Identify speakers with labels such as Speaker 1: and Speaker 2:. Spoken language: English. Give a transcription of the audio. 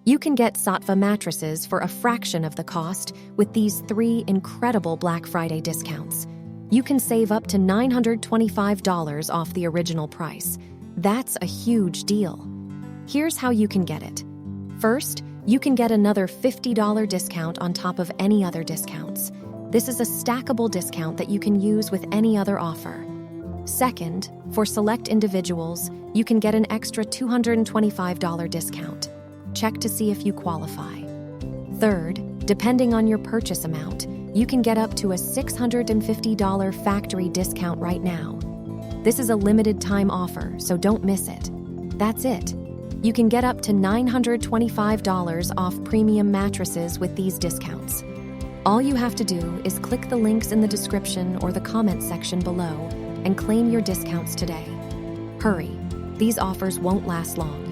Speaker 1: You can get Saatva mattresses for a fraction of the cost with these 3 incredible Black Friday discounts. You can save up to $925 off the original price. That's a huge deal. Here's how you can get it. First, you can get another $50 discount on top of any other discounts. This is a stackable discount that you can use with any other offer. Second, for select individuals, you can get an extra $225 discount. Check to see if you qualify. Third, depending on your purchase amount, you can get up to a $650 factory discount right now. This is a limited time offer, so don't miss it. That's it. You can get up to $925 off premium mattresses with these discounts. All you have to do is click the links in the description or the comment section below and claim your discounts today. Hurry, these offers won't last long.